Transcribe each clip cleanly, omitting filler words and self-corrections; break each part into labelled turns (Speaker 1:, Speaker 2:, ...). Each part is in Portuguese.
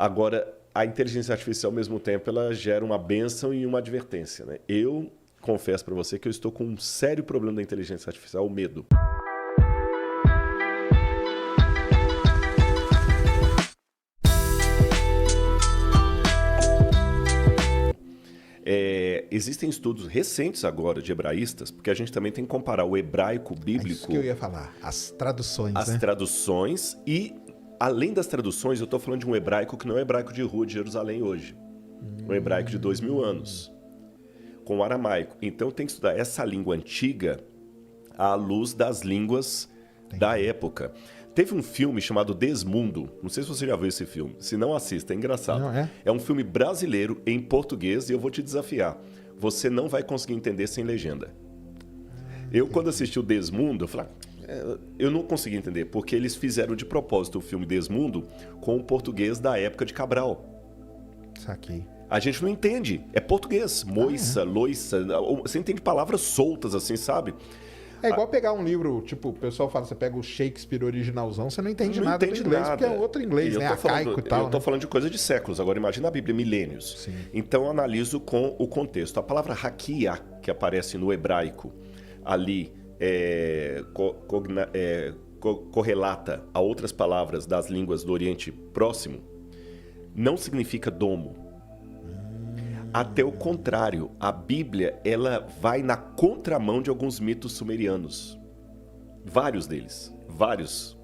Speaker 1: Agora, a inteligência artificial, ao mesmo tempo, ela gera uma bênção e uma advertência, né? Eu confesso para você que eu estou com um sério problema da inteligência artificial, o medo. Existem estudos recentes agora de hebraístas, porque a gente também tem que comparar o hebraico bíblico...
Speaker 2: É isso que eu ia falar, as traduções,
Speaker 1: As
Speaker 2: né?
Speaker 1: traduções e, além das traduções, eu estou falando de um hebraico que não é o hebraico de Rua de Jerusalém hoje. Um hebraico de 2000 anos, com o aramaico. Então tem que estudar essa língua antiga à luz das línguas da época. Teve um filme chamado Desmundo, não sei se você já viu esse filme, se não assista, é engraçado.
Speaker 2: Não, é?
Speaker 1: É um filme brasileiro em português e eu vou te desafiar. Você não vai conseguir entender sem legenda. Eu, quando assisti o Desmundo, eu falei, eu não consegui entender, porque eles fizeram de propósito o filme Desmundo com o português da época de Cabral.
Speaker 2: Saquei.
Speaker 1: A gente não entende, é português, moiça, loiça, você entende palavras soltas assim, sabe?
Speaker 2: É igual pegar um livro, tipo, o pessoal fala, você pega o Shakespeare originalzão, você não entende nada do inglês, porque é outro inglês, né? Arcaico e tal.
Speaker 1: Eu tô falando de coisa de séculos, agora imagina a Bíblia, milênios.
Speaker 2: Sim.
Speaker 1: Então eu analiso com o contexto. A palavra hakia, que aparece no hebraico, ali, correlata a outras palavras das línguas do Oriente Próximo, não significa domo. Até o contrário, a Bíblia ela vai na contramão de alguns mitos sumerianos. Vários deles, vários.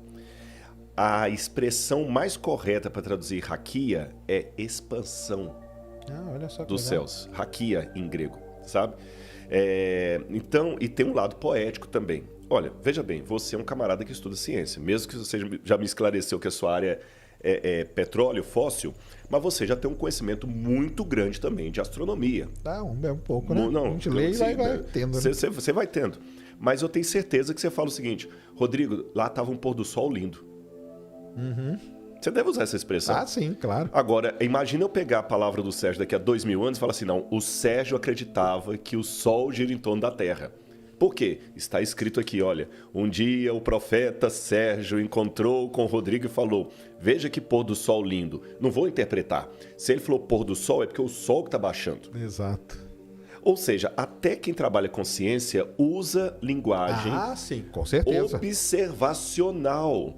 Speaker 1: A expressão mais correta para traduzir hakia é expansão
Speaker 2: Olha só que
Speaker 1: dos
Speaker 2: legal.
Speaker 1: céus. Hakia em grego, sabe? Então, e tem um lado poético também. Olha, veja bem, você é um camarada que estuda ciência, mesmo que você já me esclareceu que a sua área é petróleo, fóssil, mas você já tem um conhecimento muito grande também de astronomia.
Speaker 2: Um pouco, né?
Speaker 1: Não,
Speaker 2: a gente lê e vai tendo, né?
Speaker 1: Você vai tendo. Mas eu tenho certeza que você fala o seguinte, Rodrigo, lá estava um pôr do sol lindo. Você deve usar essa expressão.
Speaker 2: Ah, sim, claro.
Speaker 1: Agora, imagina eu pegar a palavra do Sérgio daqui a 2000 anos e falar assim, não, o Sérgio acreditava que o sol gira em torno da Terra. Por quê? Está escrito aqui, olha, um dia o profeta Sérgio encontrou com Rodrigo e falou, veja que pôr do sol lindo. Não vou interpretar. Se ele falou pôr do sol, é porque o sol que está baixando.
Speaker 2: Exato.
Speaker 1: Ou seja, até quem trabalha com ciência usa linguagem
Speaker 2: sim, com certeza.
Speaker 1: observacional.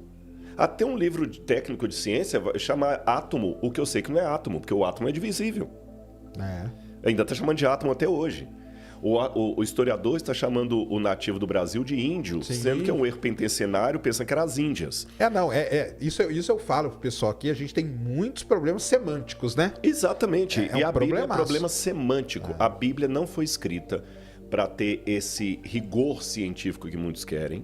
Speaker 1: Até um livro técnico de ciência chama átomo, o que eu sei que não é átomo, porque o átomo é divisível. Ainda está chamando de átomo até hoje. O historiador está chamando o nativo do Brasil de índio, sendo que é um erro pentencenário, pensando que eram as Índias.
Speaker 2: Isso eu falo pro pessoal aqui, a gente tem muitos problemas semânticos, né?
Speaker 1: Exatamente, e a Bíblia é um
Speaker 2: problemaço.
Speaker 1: problema semântico. A Bíblia não foi escrita para ter esse rigor científico que muitos querem,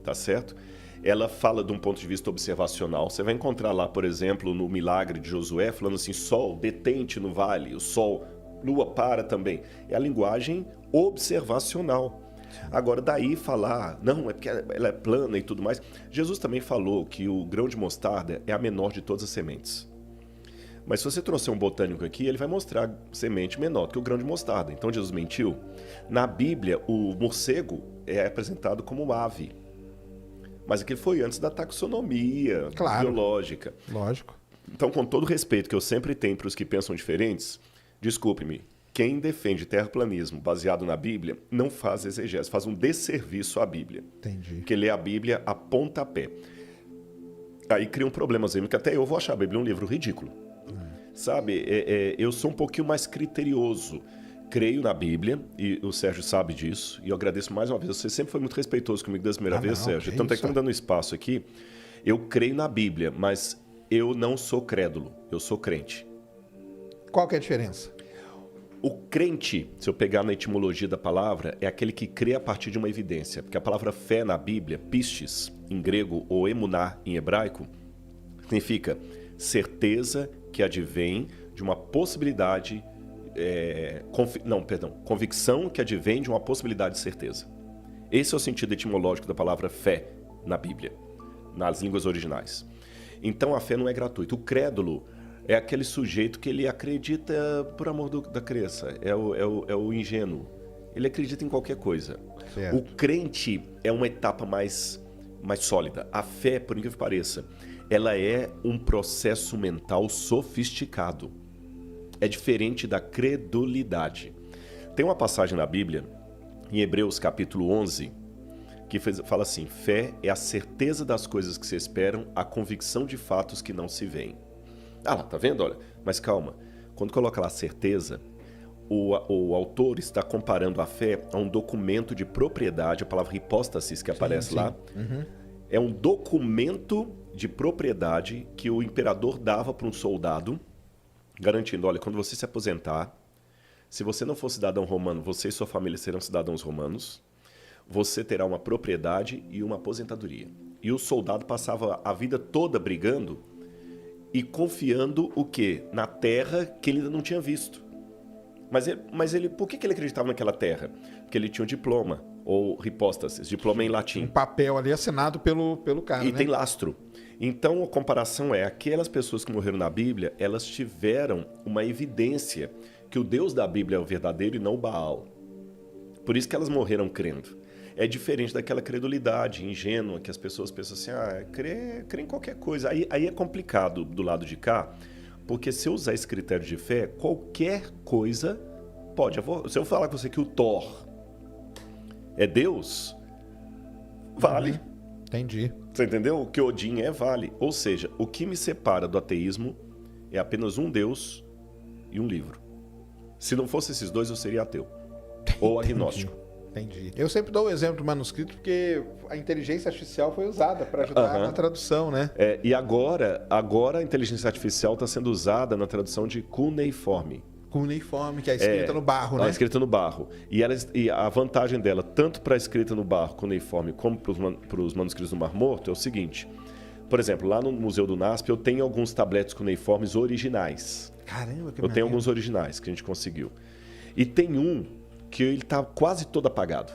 Speaker 1: tá certo? Ela fala de um ponto de vista observacional. Você vai encontrar lá, por exemplo, no milagre de Josué, falando assim, sol, detente no vale, o sol... Lua para também. É a linguagem observacional. Agora, daí falar, não, é porque ela é plana e tudo mais. Jesus também falou que o grão de mostarda é a menor de todas as sementes. Mas se você trouxer um botânico aqui, ele vai mostrar semente menor do que o grão de mostarda. Então, Jesus mentiu. Na Bíblia, o morcego é apresentado como ave. Mas aquilo foi antes da taxonomia biológica.
Speaker 2: Lógico.
Speaker 1: Então, com todo o respeito que eu sempre tenho para os que pensam diferentes... Desculpe-me, quem defende terraplanismo baseado na Bíblia não faz exegese, faz um desserviço à Bíblia.
Speaker 2: Entendi.
Speaker 1: Porque lê a Bíblia a pontapé. Aí cria um problema, que até eu vou achar a Bíblia um livro ridículo. Sabe, eu sou um pouquinho mais criterioso. Creio na Bíblia, e o Sérgio sabe disso, e eu agradeço mais uma vez. Você sempre foi muito respeitoso comigo desde a primeira vez, Sérgio. Tanto é que está me dando espaço aqui. Eu creio na Bíblia, mas eu não sou crédulo, eu sou crente.
Speaker 2: Qual que é a diferença?
Speaker 1: O crente, se eu pegar na etimologia da palavra, é aquele que crê a partir de uma evidência. Porque a palavra fé na Bíblia, pistis, em grego, ou emuná, em hebraico, significa certeza que advém de uma possibilidade... convicção que advém de uma possibilidade de certeza. Esse é o sentido etimológico da palavra fé na Bíblia, nas línguas originais. Então a fé não é gratuita. O crédulo é aquele sujeito que ele acredita por amor da crença, é o ingênuo. Ele acredita em qualquer coisa.
Speaker 2: Certo.
Speaker 1: O crente é uma etapa mais sólida. A fé, por incrível que pareça, ela é um processo mental sofisticado. É diferente da credulidade. Tem uma passagem na Bíblia, em Hebreus capítulo 11, que fala assim: fé é a certeza das coisas que se esperam, a convicção de fatos que não se veem. Ah lá, tá vendo? Olha, mas calma. Quando coloca lá certeza, o autor está comparando a fé a um documento de propriedade, a palavra hipóstasis que aparece lá. É um documento de propriedade que o imperador dava para um soldado, garantindo, olha, quando você se aposentar, se você não for cidadão romano, você e sua família serão cidadãos romanos, você terá uma propriedade e uma aposentadoria. E o soldado passava a vida toda brigando e confiando o quê? Na terra que ele ainda não tinha visto. Mas ele, por que ele acreditava naquela terra? Porque ele tinha um diploma, ou hipóstasis, diploma em latim.
Speaker 2: Um papel ali assinado pelo cara,
Speaker 1: e tem lastro. Então, a comparação é, aquelas pessoas que morreram na Bíblia, elas tiveram uma evidência que o Deus da Bíblia é o verdadeiro e não o Baal. Por isso que elas morreram crendo. É diferente daquela credulidade ingênua que as pessoas pensam assim, crê em qualquer coisa. Aí é complicado do lado de cá, porque se eu usar esse critério de fé, qualquer coisa pode. Se eu falar com você que o Thor é Deus, vale.
Speaker 2: Entendi.
Speaker 1: Você entendeu? O que Odin vale. Ou seja, o que me separa do ateísmo é apenas um Deus e um livro. Se não fosse esses dois, eu seria ateu. Ou agnóstico.
Speaker 2: Entendi. Eu sempre dou o exemplo do manuscrito porque a inteligência artificial foi usada para ajudar na tradução, né?
Speaker 1: E agora a inteligência artificial está sendo usada na tradução de cuneiforme.
Speaker 2: Cuneiforme, que é escrita no barro, né?
Speaker 1: É escrita no barro. E a vantagem dela, tanto para a escrita no barro, cuneiforme, como para os manuscritos do Mar Morto, é o seguinte. Por exemplo, lá no Museu do NASP, eu tenho alguns tabletes cuneiformes originais.
Speaker 2: Caramba, que
Speaker 1: Eu tenho alguns originais que a gente conseguiu. E tem um que ele está quase todo apagado.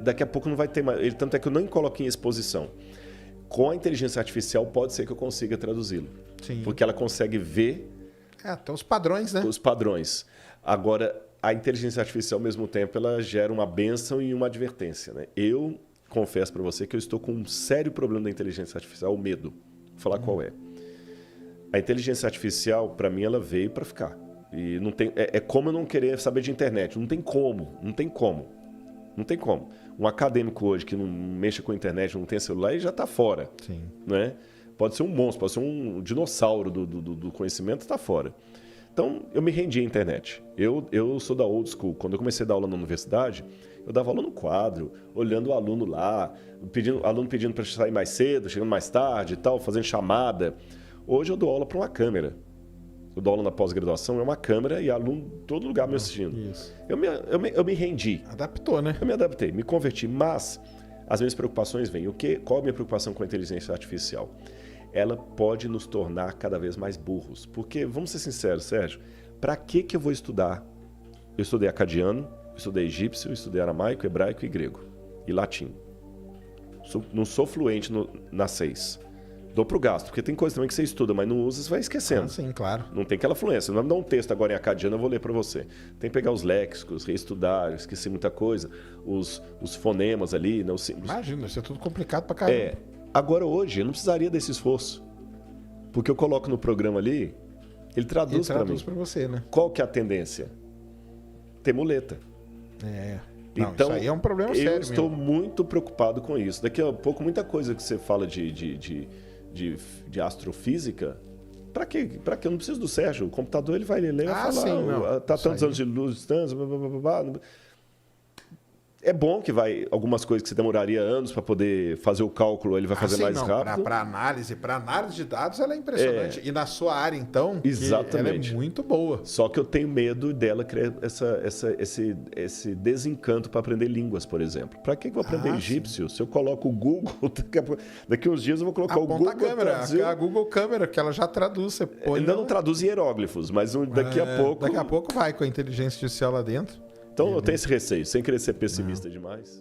Speaker 1: Daqui a pouco não vai ter mais. Tanto é que eu nem coloquei em exposição. Com a inteligência artificial, pode ser que eu consiga traduzi-lo.
Speaker 2: Sim.
Speaker 1: Porque ela consegue ver...
Speaker 2: tem os padrões, né?
Speaker 1: Os padrões. Agora, a inteligência artificial, ao mesmo tempo, ela gera uma bênção e uma advertência, né? Eu confesso para você que eu estou com um sério problema da inteligência artificial, o medo. Vou falar qual é. A inteligência artificial, para mim, ela veio para ficar. E não tem, é como eu não querer saber de internet. Não tem como. Um acadêmico hoje que não mexa com a internet, não tem celular, ele já está fora.
Speaker 2: Sim.
Speaker 1: Né? Pode ser um monstro, pode ser um dinossauro do conhecimento, está fora. Então, eu me rendi à internet. Eu sou da old school. Quando eu comecei a dar aula na universidade, eu dava aula no quadro, olhando o aluno lá, aluno pedindo para sair mais cedo, chegando mais tarde e tal, fazendo chamada. Hoje eu dou aula para uma câmera. Eu dou aula na pós-graduação, é uma câmera e aluno em todo lugar me assistindo.
Speaker 2: Isso.
Speaker 1: Eu me rendi.
Speaker 2: Adaptou, né?
Speaker 1: Eu me adaptei, me converti, mas as minhas preocupações vêm. Qual é a minha preocupação com a inteligência artificial? Ela pode nos tornar cada vez mais burros. Porque, vamos ser sinceros, Sérgio, para que eu vou estudar? Eu estudei acadiano, estudei egípcio, estudei aramaico, hebraico e grego. E latim. Não sou fluente nas 6. Dou pro gasto, porque tem coisa também que você estuda, mas não usa, você vai esquecendo.
Speaker 2: Sim, claro.
Speaker 1: Não tem aquela fluência. Não vai me dar um texto agora em acadiano, eu vou ler para você. Tem que pegar os léxicos, reestudar, esqueci muita coisa, os fonemas ali. Não,
Speaker 2: imagina, isso é tudo complicado pra caramba.
Speaker 1: Agora hoje, eu não precisaria desse esforço. Porque eu coloco no programa ali, ele traduz para mim.
Speaker 2: Traduz para você, né?
Speaker 1: Qual que é a tendência? Ter muleta.
Speaker 2: Não,
Speaker 1: então,
Speaker 2: isso aí é um problema sério.
Speaker 1: Eu estou muito preocupado com isso. Daqui a pouco, muita coisa que você fala de astrofísica, para quê? Eu não preciso do Sérgio. O computador ele vai ler e vai falar, tá tantos anos de luz, distância, blá, blá, blá, blá. É bom que algumas coisas que você demoraria anos para poder fazer o cálculo, ele vai fazer mais rápido.
Speaker 2: Para análise de dados, ela é impressionante. E na sua área, então,
Speaker 1: exatamente,
Speaker 2: ela é muito boa.
Speaker 1: Só que eu tenho medo dela criar esse desencanto para aprender línguas, por exemplo. Para que eu vou aprender egípcio? Se eu coloco o Google, daqui uns dias eu vou colocar o Google.
Speaker 2: A Google Câmera, que ela já traduz. Você põe
Speaker 1: ainda não traduz hieróglifos, mas daqui a pouco...
Speaker 2: Daqui a pouco vai com a inteligência artificial lá dentro.
Speaker 1: Então eu tenho esse receio, sem querer ser pessimista demais.